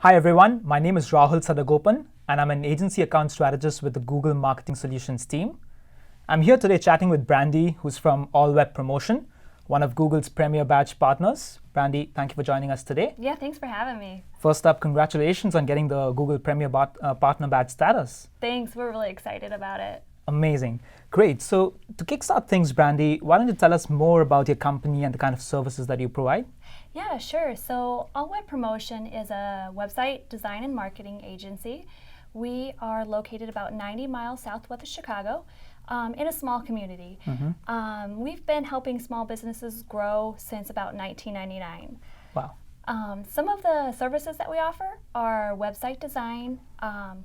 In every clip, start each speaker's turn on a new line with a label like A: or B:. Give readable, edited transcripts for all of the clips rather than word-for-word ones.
A: Hi everyone, my name is Rahul Sadagopan and I'm an agency account strategist with the Google Marketing Solutions team. I'm here today chatting with Brandy, who's from All Web Promotion, one of Google's premier badge partners. Brandy, thank you for joining us today.
B: Yeah, thanks for having me.
A: First up, congratulations on getting the Google Premier Partner Badge status.
B: Thanks, we're really excited about it.
A: Amazing. Great. So to kickstart things, Brandy, why don't you tell us more about your company and the kind of services that you provide?
B: Yeah, sure. So All Web Promotion is a website design and marketing agency. We are located about 90 miles southwest of Chicago in a small community. We've been helping small businesses grow since about 1999.
A: Wow.
B: Some of the services that we offer are website design,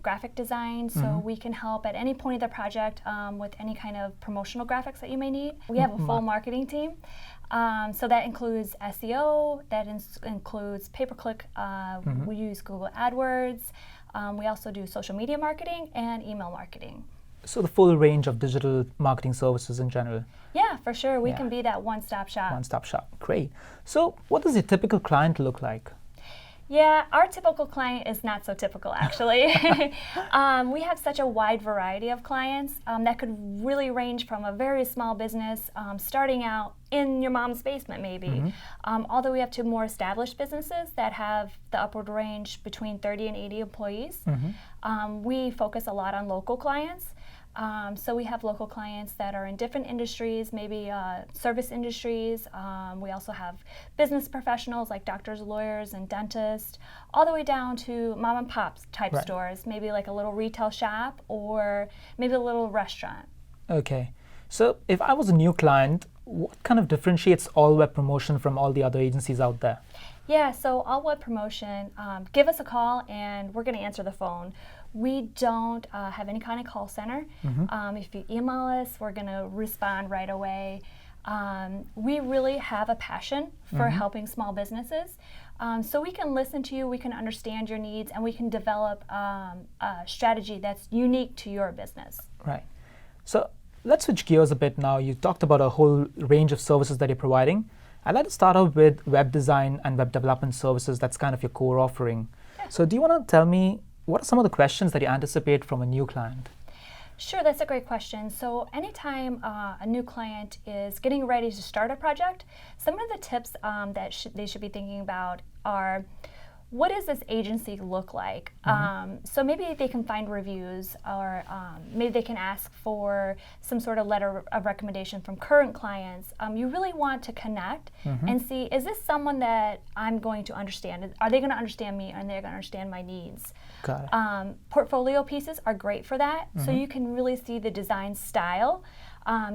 B: graphic design, so we can help at any point of the project with any kind of promotional graphics that you may need. We have a full marketing team, so that includes SEO, that includes pay-per-click, we use Google AdWords, we also do social media marketing and email marketing.
A: So the full range of digital marketing services in general.
B: Yeah, for sure. We can be that one-stop shop.
A: One-stop shop. Great. So what does a typical client look like?
B: Yeah, our typical client is not so typical, actually. We have such a wide variety of clients that could really range from a very small business starting out in your mom's basement, maybe, all the way up to more established businesses that have the upward range between 30 and 80 employees. We focus a lot on local clients. So we have local clients that are in different industries, maybe service industries. We also have business professionals like doctors, lawyers, and dentists, all the way down to mom and pop type stores, maybe like a little retail shop or maybe a little restaurant.
A: Okay. So if I was a new client, what kind of differentiates All Web Promotion from all the other agencies out there?
B: Yeah, so All Web Promotion, give us a call and we're going to answer the phone. We don't have any kind of call center. If you email us, we're going to respond right away. We really have a passion for helping small businesses. So we can listen to you, we can understand your needs, and we can develop a strategy that's unique to your business.
A: Right. So let's switch gears a bit now. You talked about a whole range of services that you're providing. I'd like to start out with web design and web development services. That's kind of your core offering. Yeah. So do you want to tell me what are some of the questions that you anticipate from a new client?
B: Sure, that's a great question. So anytime a new client is getting ready to start a project, some of the tips that they should be thinking about are, what does this agency look like? So maybe they can find reviews, or maybe they can ask for some sort of letter of recommendation from current clients. You really want to connect and see, is this someone that I'm going to understand? Are they going to understand me? Are they going to understand my needs?
A: Got it.
B: Portfolio pieces are great for that, so you can really see the design style.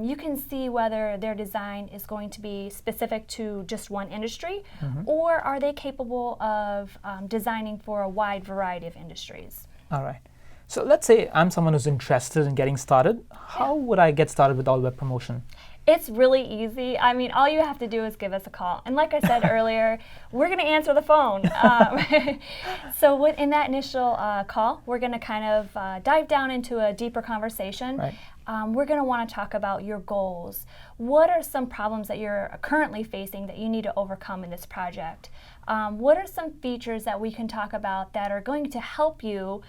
B: You can see whether their design is going to be specific to just one industry, or are they capable of designing for a wide variety of industries.
A: All right. So let's say I'm someone who's interested in getting started. How would I get started with All Web Promotion?
B: It's really easy. I mean, all you have to do is give us a call. And like I said earlier, we're going to answer the phone. So in that initial call, we're going to kind of dive down into a deeper conversation.
A: Right.
B: We're going to want to talk about your goals. What are some problems that you're currently facing that you need to overcome in this project? What are some features that we can talk about that are going to help you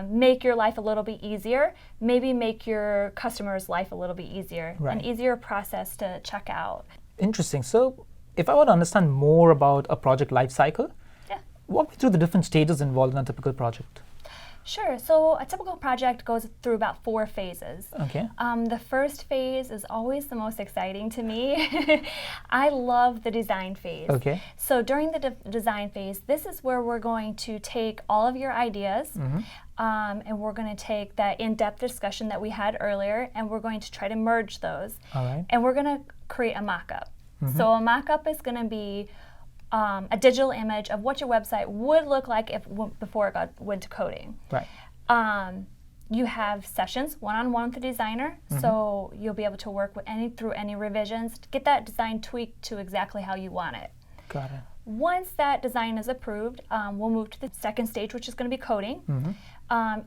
B: make your life a little bit easier, maybe make your customer's life a little bit easier, an easier process to check out.
A: Interesting. So if I were to understand more about a project lifecycle, walk me through the different stages involved in a typical project.
B: Sure. So a typical project goes through about 4 phases.
A: Okay.
B: The first phase is always the most exciting to me. I love the design phase.
A: Okay.
B: So during the design phase, this is where we're going to take all of your ideas and we're going to take that in-depth discussion that we had earlier and we're going to try to merge those.
A: All right.
B: And we're going to create a mock-up. So a mock-up is going to be a digital image of what your website would look like before it went to coding.
A: Right.
B: You have sessions one-on-one with the designer, so you'll be able to work with through any revisions to get that design tweaked to exactly how you want it.
A: Got it.
B: Once that design is approved, we'll move to the second stage, which is going to be coding.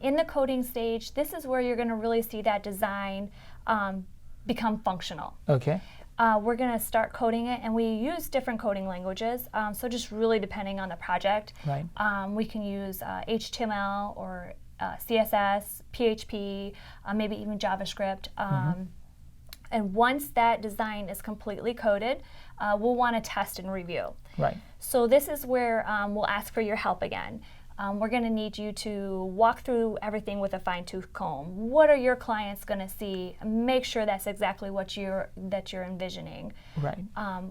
B: In the coding stage, this is where you're going to really see that design become functional.
A: Okay.
B: we're going to start coding it, and we use different coding languages. So just really depending on the project.
A: Right.
B: We can use HTML or CSS, PHP, maybe even JavaScript. And once that design is completely coded, we'll want to test and review.
A: Right.
B: So this is where we'll ask for your help again. We're going to need you to walk through everything with a fine-tooth comb. What are your clients going to see? Make sure that's exactly what you're envisioning.
A: Right.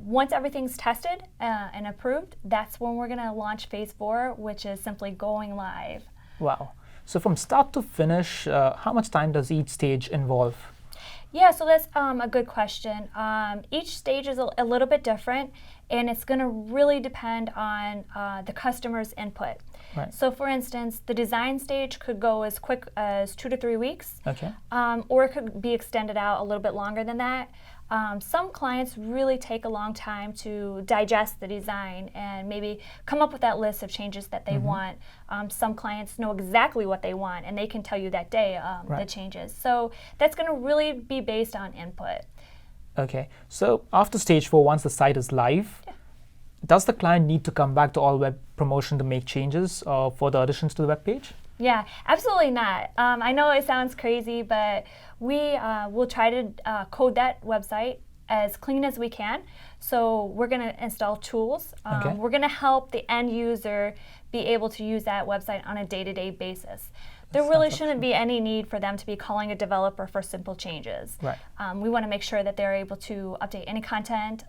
B: Once everything's tested and approved, that's when we're going to launch phase 4, which is simply going live.
A: Wow. So from start to finish, how much time does each stage involve?
B: Yeah, so that's a good question. Each stage is a little bit different, and it's going to really depend on the customer's input.
A: Right.
B: So for instance, the design stage could go as quick as 2 to 3 weeks,
A: Okay.
B: Or it could be extended out a little bit longer than that. Some clients really take a long time to digest the design and maybe come up with that list of changes that they want. Some clients know exactly what they want, and they can tell you that day the changes. So that's going to really be based on input.
A: Okay. So after stage 4, once the site is live, does the client need to come back to All Web Promotion to make changes or further additions to the web page?
B: Yeah, absolutely not. I know it sounds crazy, but we will try to code that website as clean as we can. So we're going to install tools. We're going to help the end user be able to use that website on a day-to-day basis. There really shouldn't be any need for them to be calling a developer for simple changes.
A: Right.
B: We want to make sure that they're able to update any content,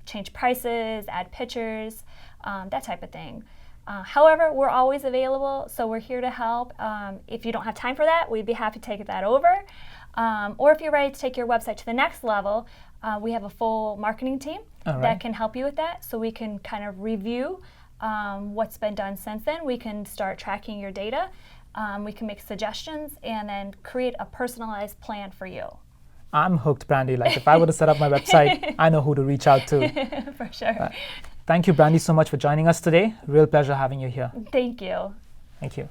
B: change prices, add pictures, that type of thing. However, we're always available, so we're here to help. If you don't have time for that, we'd be happy to take that over. Or if you're ready to take your website to the next level, we have a full marketing team that can help you with that. So we can kind of review what's been done since then. We can start tracking your data. We can make suggestions and then create a personalized plan for you.
A: I'm hooked, Brandy. Like if I were to set up my website, I know who to reach out to.
B: For sure.
A: Thank you, Brandy, so much for joining us today. Real pleasure having you here.
B: Thank you.
A: Thank you.